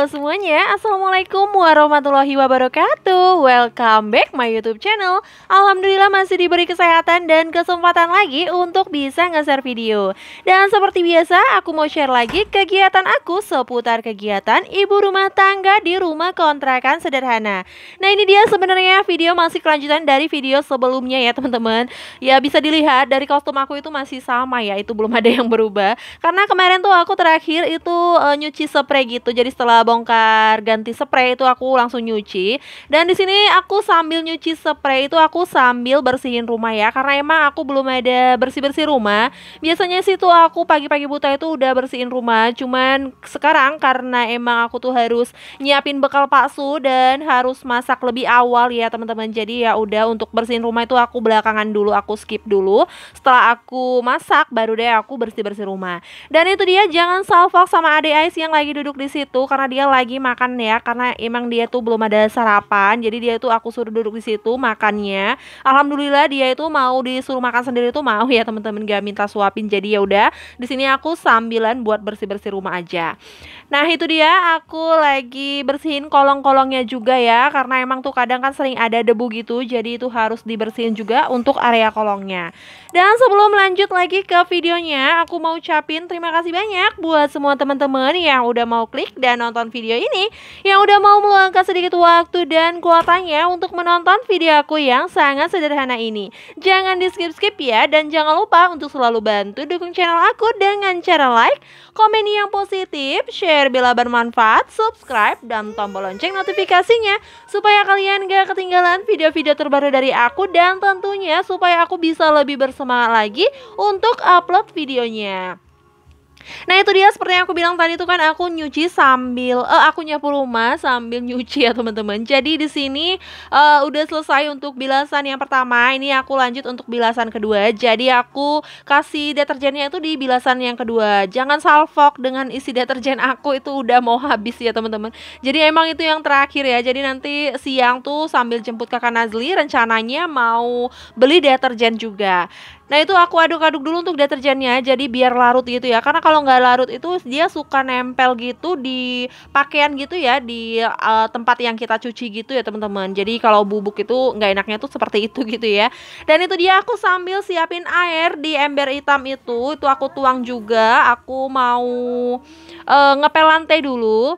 Halo semuanya, Assalamualaikum warahmatullahi wabarakatuh. Welcome back my YouTube channel. Alhamdulillah masih diberi kesehatan dan kesempatan lagi untuk bisa nge-share video. Dan seperti biasa, aku mau share lagi kegiatan aku seputar kegiatan ibu rumah tangga di rumah kontrakan sederhana. Nah, ini dia sebenarnya video masih kelanjutan dari video sebelumnya ya teman-teman. Ya, bisa dilihat dari kostum aku itu masih sama ya, itu belum ada yang berubah. Karena kemarin tuh aku terakhir itu nyuci spray gitu. Jadi setelah bongkar ganti spray itu aku langsung nyuci. Dan di sini aku sambil nyuci spray itu aku sambil bersihin rumah ya. Karena emang aku belum ada bersih-bersih rumah. Biasanya sih tuh aku pagi-pagi buta itu udah bersihin rumah. Cuman sekarang karena emang aku tuh harus nyiapin bekal bakso dan harus masak lebih awal ya teman-teman. Jadi ya udah untuk bersihin rumah itu aku belakangan dulu, aku skip dulu. Setelah aku masak baru deh aku bersih-bersih rumah. Dan itu dia, jangan salfok sama adik Ais yang lagi duduk di situ karena dia lagi makan ya, karena emang dia tuh belum ada sarapan. Jadi dia tuh aku suruh duduk di situ makannya. Alhamdulillah dia itu mau disuruh makan sendiri tuh mau ya teman-teman, gak minta suapin. Jadi ya udah, di sini aku sambilan buat bersih-bersih rumah aja. Nah, itu dia, aku lagi bersihin kolong-kolongnya juga ya, karena emang tuh kadang kan sering ada debu gitu. Jadi itu harus dibersihin juga untuk area kolongnya. Dan sebelum lanjut lagi ke videonya, aku mau ucapin terima kasih banyak buat semua teman-teman yang udah mau klik dan nonton video ini, yang udah mau meluangkan sedikit waktu dan kuotanya untuk menonton video aku yang sangat sederhana ini. Jangan di skip-skip ya, dan jangan lupa untuk selalu bantu dukung channel aku dengan cara like, komen yang positif, share bila bermanfaat, subscribe, dan tombol lonceng notifikasinya supaya kalian gak ketinggalan video-video terbaru dari aku, dan tentunya supaya aku bisa lebih bersemangat lagi untuk upload videonya. Nah, itu dia seperti yang aku bilang tadi tuh kan aku nyuci sambil aku nyapu rumah sambil nyuci ya teman-teman. Jadi di sini udah selesai untuk bilasan yang pertama. Ini aku lanjut untuk bilasan kedua. Jadi aku kasih deterjennya itu di bilasan yang kedua. Jangan salfok dengan isi deterjen aku, itu udah mau habis ya teman-teman. Jadi emang itu yang terakhir ya. Jadi nanti siang tuh sambil jemput Kakak Nazli rencananya mau beli deterjen juga. Nah, itu aku aduk-aduk dulu untuk deterjennya, jadi biar larut gitu ya. Karena kalau nggak larut itu dia suka nempel gitu di pakaian gitu ya, di tempat yang kita cuci gitu ya teman-teman. Jadi kalau bubuk itu nggak enaknya tuh seperti itu gitu ya. Dan itu dia, aku sambil siapin air di ember hitam itu aku tuang juga. Aku mau ngepel lantai dulu.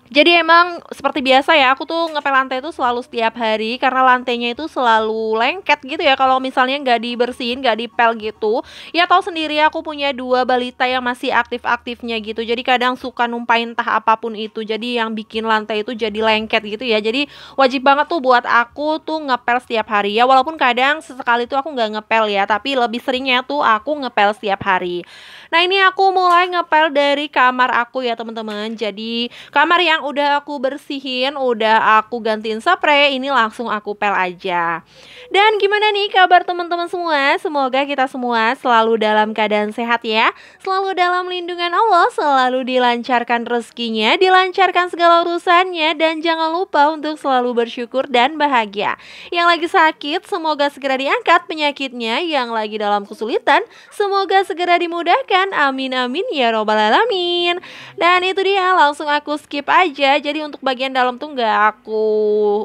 Jadi emang seperti biasa ya, aku tuh ngepel lantai itu selalu setiap hari karena lantainya itu selalu lengket gitu ya kalau misalnya nggak dibersihin, nggak dipel gitu. Ya tahu sendiri aku punya dua balita yang masih aktif-aktifnya gitu. Jadi kadang suka numpain entah apapun itu. Jadi yang bikin lantai itu jadi lengket gitu ya. Jadi wajib banget tuh buat aku tuh ngepel setiap hari ya. Walaupun kadang sesekali tuh aku nggak ngepel ya, tapi lebih seringnya tuh aku ngepel setiap hari. Nah, ini aku mulai ngepel dari kamar aku ya teman-teman. Jadi kamar yang udah aku bersihin, udah aku gantiin spray, ini langsung aku pel aja. Dan gimana nih kabar teman-teman semua? Semoga kita semua selalu dalam keadaan sehat ya, selalu dalam lindungan Allah, selalu dilancarkan rezekinya, dilancarkan segala urusannya, dan jangan lupa untuk selalu bersyukur dan bahagia. Yang lagi sakit, semoga segera diangkat penyakitnya. Yang lagi dalam kesulitan, semoga segera dimudahkan. Amin amin ya robbal alamin. Dan itu dia, langsung aku skip aja. Jadi untuk bagian dalam tuh nggak aku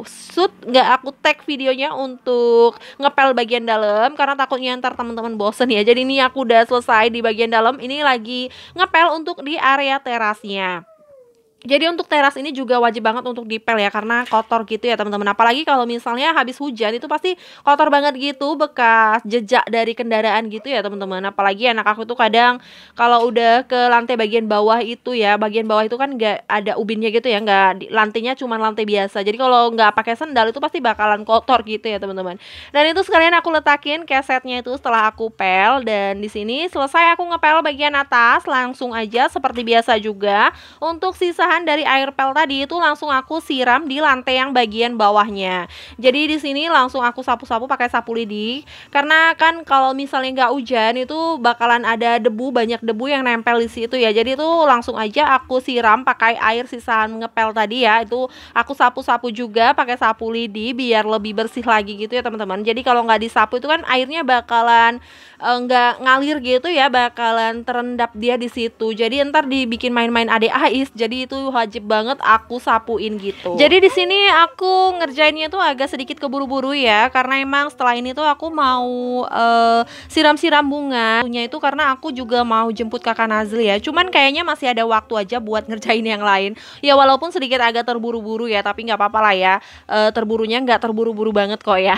shoot, nggak aku tag videonya untuk ngepel bagian dalam karena takutnya ntar teman-teman bosen ya. Jadi ini aku udah selesai di bagian dalam, ini lagi ngepel untuk di area terasnya. Jadi untuk teras ini juga wajib banget untuk dipel ya, karena kotor gitu ya teman-teman. Apalagi kalau misalnya habis hujan itu pasti kotor banget gitu, bekas jejak dari kendaraan gitu ya teman-teman. Apalagi anak aku tuh kadang kalau udah ke lantai bagian bawah itu ya, bagian bawah itu kan nggak ada ubinnya gitu ya, nggak lantainya cuma lantai biasa. Jadi kalau nggak pakai sendal itu pasti bakalan kotor gitu ya teman-teman. Dan itu sekalian aku letakin kesetnya itu setelah aku pel. Dan di sini selesai aku ngepel bagian atas, langsung aja seperti biasa juga untuk sisa dari air pel tadi itu langsung aku siram di lantai yang bagian bawahnya. Jadi di sini langsung aku sapu-sapu pakai sapu lidi, karena kan kalau misalnya nggak hujan itu bakalan ada debu, banyak debu yang nempel di situ ya. Jadi itu langsung aja aku siram pakai air sisaan ngepel tadi ya. Itu aku sapu-sapu juga pakai sapu lidi biar lebih bersih lagi gitu ya teman-teman. Jadi kalau nggak disapu itu kan airnya bakalan nggak ngalir gitu ya, bakalan terendap dia di situ. Jadi ntar dibikin main-main adik Ais, jadi itu itu wajib banget aku sapuin gitu. Jadi di sini aku ngerjainnya tuh agak sedikit keburu-buru ya, karena emang setelah ini tuh aku mau siram-siram bunganya itu karena aku juga mau jemput kakak Nazli ya. Cuman kayaknya masih ada waktu aja buat ngerjain yang lain. Ya walaupun sedikit agak terburu-buru ya, tapi nggak apa-apa lah ya. Terburunya nggak terburu-buru banget kok ya.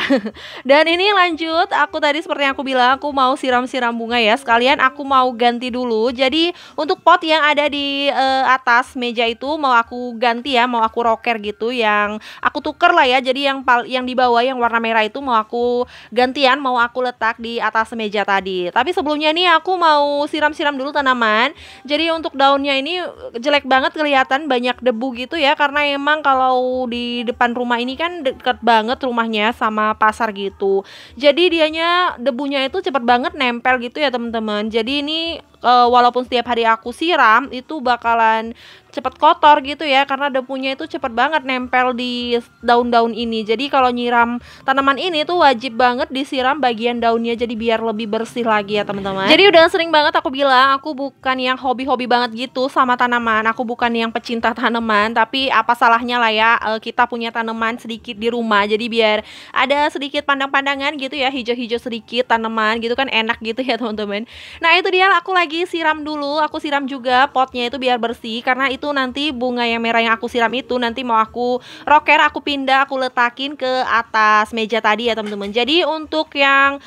Dan ini lanjut, aku tadi seperti yang aku bilang, aku mau siram-siram bunga ya. Sekalian aku mau ganti dulu. Jadi untuk pot yang ada di atas meja itu mau aku ganti ya, mau aku roker gitu, yang aku tuker lah ya. Jadi yang di bawah yang warna merah itu mau aku gantian, mau aku letak di atas meja tadi. Tapi sebelumnya nih aku mau siram-siram dulu tanaman. Jadi untuk daunnya ini jelek banget kelihatan, banyak debu gitu ya, karena emang kalau di depan rumah ini kan deket banget rumahnya sama pasar gitu. Jadi dianya debunya itu cepet banget nempel gitu ya teman-teman. Jadi ini walaupun setiap hari aku siram itu bakalan cepet kotor gitu ya, karena debunya itu cepet banget nempel di daun-daun ini. Jadi kalau nyiram tanaman ini tuh wajib banget disiram bagian daunnya, jadi biar lebih bersih lagi ya teman-teman. Jadi udah sering banget aku bilang aku bukan yang hobi-hobi banget gitu sama tanaman, aku bukan yang pecinta tanaman, tapi apa salahnya lah ya kita punya tanaman sedikit di rumah, jadi biar ada sedikit pandang-pandangan gitu ya, hijau-hijau sedikit tanaman gitu kan enak gitu ya teman-teman. Nah itu dia, aku lagi siram dulu, aku siram juga potnya itu biar bersih, karena itu nanti bunga yang merah yang aku siram itu nanti mau aku roker, aku pindah, aku letakin ke atas meja tadi ya teman-teman. Jadi untuk yang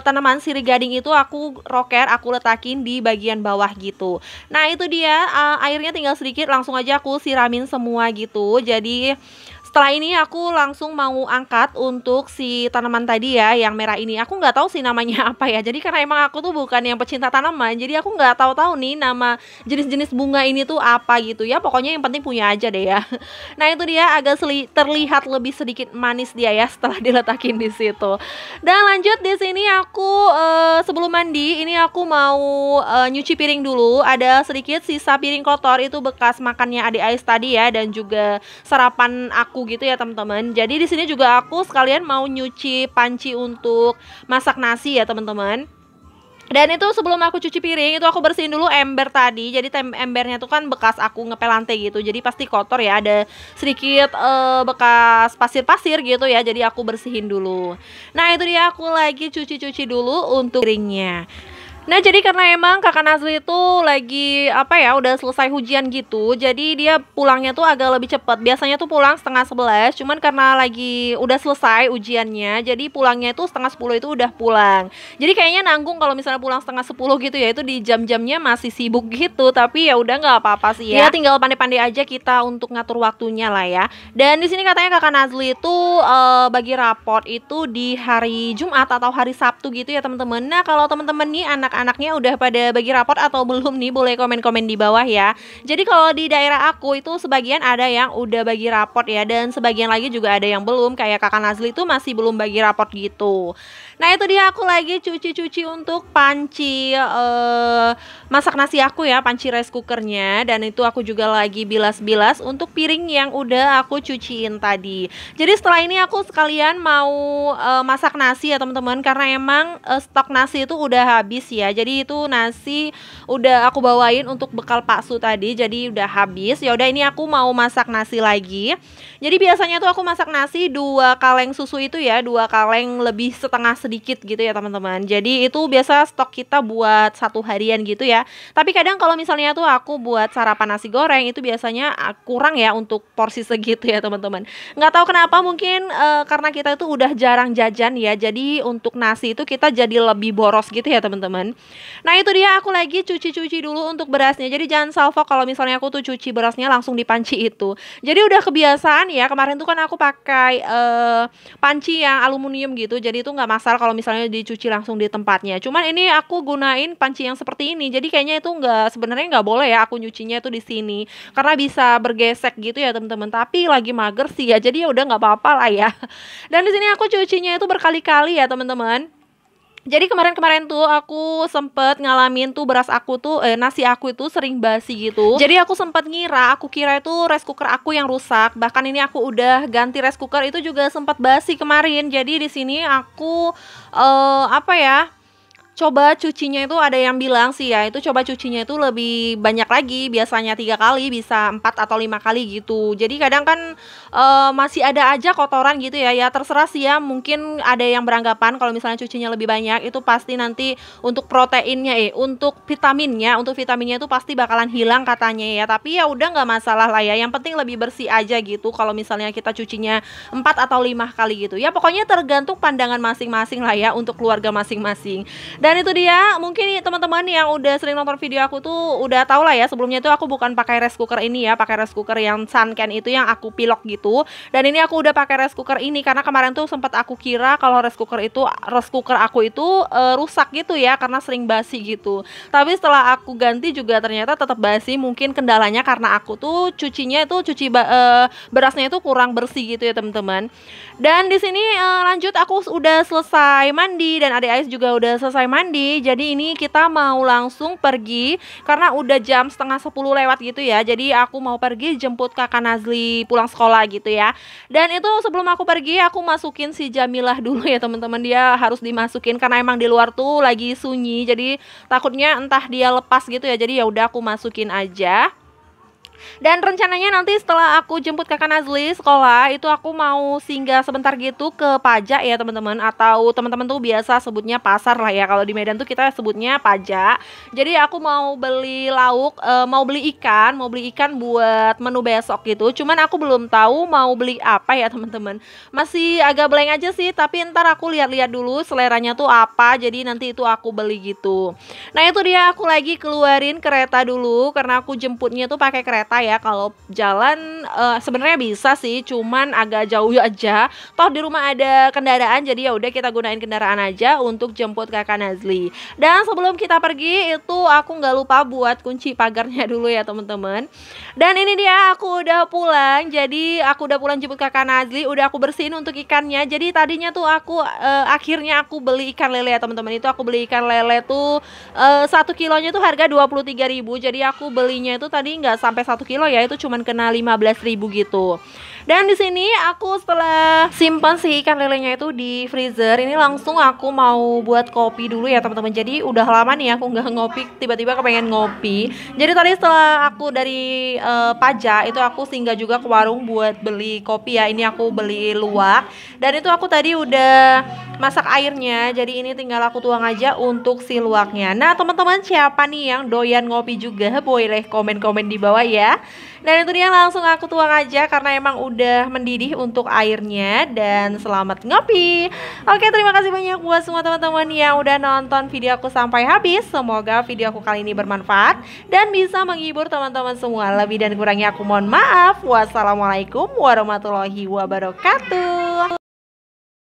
tanaman sirih gading itu aku roker, aku letakin di bagian bawah gitu. Nah itu dia, airnya tinggal sedikit, langsung aja aku siramin semua gitu. Jadi setelah ini aku langsung mau angkat untuk si tanaman tadi ya, yang merah ini. Aku nggak tahu sih namanya apa ya. Jadi karena emang aku tuh bukan yang pecinta tanaman, jadi aku nggak tahu nih nama jenis-jenis bunga ini tuh apa gitu ya. Pokoknya yang penting punya aja deh ya. Nah itu dia, agak terlihat lebih sedikit manis dia ya setelah diletakin di situ. Dan lanjut di sini aku sebelum mandi ini aku mau nyuci piring dulu. Ada sedikit sisa piring kotor itu bekas makannya adik Ais tadi ya, dan juga sarapan aku gitu ya teman-teman. Jadi di sini juga aku sekalian mau nyuci panci untuk masak nasi ya teman-teman. Dan itu sebelum aku cuci piring itu aku bersihin dulu ember tadi. Jadi embernya tuh kan bekas aku ngepel lantai gitu, jadi pasti kotor ya, ada sedikit bekas pasir-pasir gitu ya, jadi aku bersihin dulu. Nah itu dia, aku lagi cuci-cuci dulu untuk piringnya. Nah jadi karena emang kakak Nazli itu lagi apa ya, udah selesai ujian gitu, jadi dia pulangnya tuh agak lebih cepat. Biasanya tuh pulang setengah 11, cuman karena lagi udah selesai ujiannya, jadi pulangnya itu setengah 10 itu udah pulang. Jadi kayaknya nanggung kalau misalnya pulang setengah 10 gitu ya, itu di jam-jamnya masih sibuk gitu. Tapi ya udah nggak apa-apa sih ya, tinggal pandai-pandai aja kita untuk ngatur waktunya lah ya. Dan di sini katanya kakak Nazli itu bagi raport itu di hari Jumat atau hari Sabtu gitu ya teman-teman. Nah kalau teman-teman nih anaknya udah pada bagi raport atau belum nih, boleh komen-komen di bawah ya. Jadi kalau di daerah aku itu sebagian ada yang udah bagi raport ya, dan sebagian lagi juga ada yang belum, kayak kakak Nazli itu masih belum bagi raport gitu. Nah itu dia, aku lagi cuci-cuci untuk panci masak nasi aku ya, panci rice cookernya. Dan itu aku juga lagi bilas-bilas untuk piring yang udah aku cuciin tadi. Jadi setelah ini aku sekalian mau masak nasi ya teman-teman, karena emang stok nasi itu udah habis ya. Jadi itu nasi udah aku bawain untuk bekal Pak Su tadi, jadi udah habis. Ya udah, ini aku mau masak nasi lagi. Jadi biasanya tuh aku masak nasi 2 kaleng susu itu ya, 2 kaleng lebih setengah sedikit gitu ya teman-teman. Jadi itu biasa stok kita buat 1 harian gitu ya. Tapi kadang kalau misalnya tuh aku buat sarapan nasi goreng itu biasanya kurang ya untuk porsi segitu ya teman-teman. Nggak tahu kenapa, mungkin karena kita itu udah jarang jajan ya, jadi untuk nasi itu kita jadi lebih boros gitu ya teman-teman. Nah itu dia, aku lagi cuci-cuci dulu untuk berasnya. Jadi jangan salvo kalau misalnya aku tuh cuci berasnya langsung di panci itu. Jadi udah kebiasaan ya, kemarin tuh kan aku pakai panci yang aluminium gitu, jadi itu nggak masalah kalau misalnya dicuci langsung di tempatnya. Cuman ini aku gunain panci yang seperti ini, jadi kayaknya itu sebenarnya nggak boleh ya aku nyucinya itu di sini, karena bisa bergesek gitu ya teman-teman. Tapi lagi mager sih ya, jadi ya udah nggak apa-apa lah ya. Dan di sini aku cucinya itu berkali-kali ya teman-teman. Jadi kemarin-kemarin tuh aku sempet ngalamin tuh beras aku tuh nasi aku itu sering basi gitu. Jadi aku sempet aku kira itu rice cooker aku yang rusak. Bahkan ini aku udah ganti rice cooker, itu juga sempat basi kemarin. Jadi di sini aku apa ya, Coba cucinya itu ada yang bilang sih ya, itu coba cucinya itu lebih banyak lagi, biasanya 3 kali bisa 4 atau 5 kali gitu. Jadi kadang kan, masih ada aja kotoran gitu ya, ya terserah sih ya, mungkin ada yang beranggapan kalau misalnya cucinya lebih banyak itu pasti nanti untuk proteinnya untuk vitaminnya itu pasti bakalan hilang katanya ya. Tapi ya udah nggak masalah lah ya, yang penting lebih bersih aja gitu kalau misalnya kita cucinya 4 atau 5 kali gitu. Ya pokoknya tergantung pandangan masing-masing lah ya untuk keluarga masing-masing. Dan itu dia, mungkin nih teman-teman yang udah sering nonton video aku tuh udah tau lah ya, sebelumnya tuh aku bukan pakai rice cooker ini ya, pakai rice cooker yang Sunken itu yang aku pilok gitu. Dan ini aku udah pakai rice cooker ini karena kemarin tuh sempat aku kira kalau rice cooker aku itu rusak gitu ya karena sering basi gitu. Tapi setelah aku ganti juga ternyata tetap basi, mungkin kendalanya karena aku tuh berasnya itu kurang bersih gitu ya teman-teman. Dan di sini lanjut aku udah selesai mandi dan adik Ais juga udah selesai mandi. Jadi ini kita mau langsung pergi karena udah jam setengah 10 lewat gitu ya. Jadi aku mau pergi jemput kakak Nazli pulang sekolah gitu ya. Dan itu sebelum aku pergi aku masukin si Jamilah dulu ya teman-teman, dia harus dimasukin karena emang di luar tuh lagi sunyi. Jadi takutnya entah dia lepas gitu ya. Jadi ya udah aku masukin aja. Dan rencananya nanti setelah aku jemput kakak Nazli sekolah itu aku mau singgah sebentar gitu ke Pajak ya teman-teman, atau teman-teman tuh biasa sebutnya pasar lah ya, kalau di Medan tuh kita sebutnya Pajak. Jadi aku mau beli lauk, mau beli ikan buat menu besok gitu. Cuman aku belum tahu mau beli apa ya teman-teman, masih agak blank aja sih, tapi ntar aku lihat-lihat dulu seleranya tuh apa, jadi nanti itu aku beli gitu. Nah itu dia, aku lagi keluarin kereta dulu karena aku jemputnya tuh pakai kereta ya. Kalau jalan sebenarnya bisa sih, cuman agak jauh aja. Toh di rumah ada kendaraan, jadi ya udah kita gunain kendaraan aja untuk jemput kakak Nazli. Dan sebelum kita pergi itu aku nggak lupa buat kunci pagarnya dulu ya teman-teman. Dan ini dia, aku udah pulang. Jadi aku udah pulang jemput kakak Nazli, udah aku bersihin untuk ikannya. Jadi tadinya tuh aku akhirnya aku beli ikan lele ya teman-teman. Itu aku beli ikan lele tuh 1 kilonya tuh harga 23.000. Jadi aku belinya itu tadi nggak sampai 1 kilo ya, itu cuman kena 15.000 gitu. Dan di sini aku setelah simpan si ikan lelenya itu di freezer, ini langsung aku mau buat kopi dulu ya teman-teman. Jadi udah lama nih aku nggak ngopi, tiba-tiba kepengen ngopi. Jadi tadi setelah aku dari Pajak itu aku singgah juga ke warung buat beli kopi ya. Ini aku beli luwak dan itu aku tadi udah masak airnya. Jadi ini tinggal aku tuang aja untuk si luwaknya. Nah teman-teman, siapa nih yang doyan ngopi juga, boleh komen-komen di bawah ya. Dan itu dia, langsung aku tuang aja karena emang udah mendidih untuk airnya. Dan selamat ngopi. Oke, terima kasih banyak buat semua teman-teman yang udah nonton video aku sampai habis. Semoga video aku kali ini bermanfaat dan bisa menghibur teman-teman semua. Lebih dan kurangnya aku mohon maaf. Wassalamualaikum warahmatullahi wabarakatuh.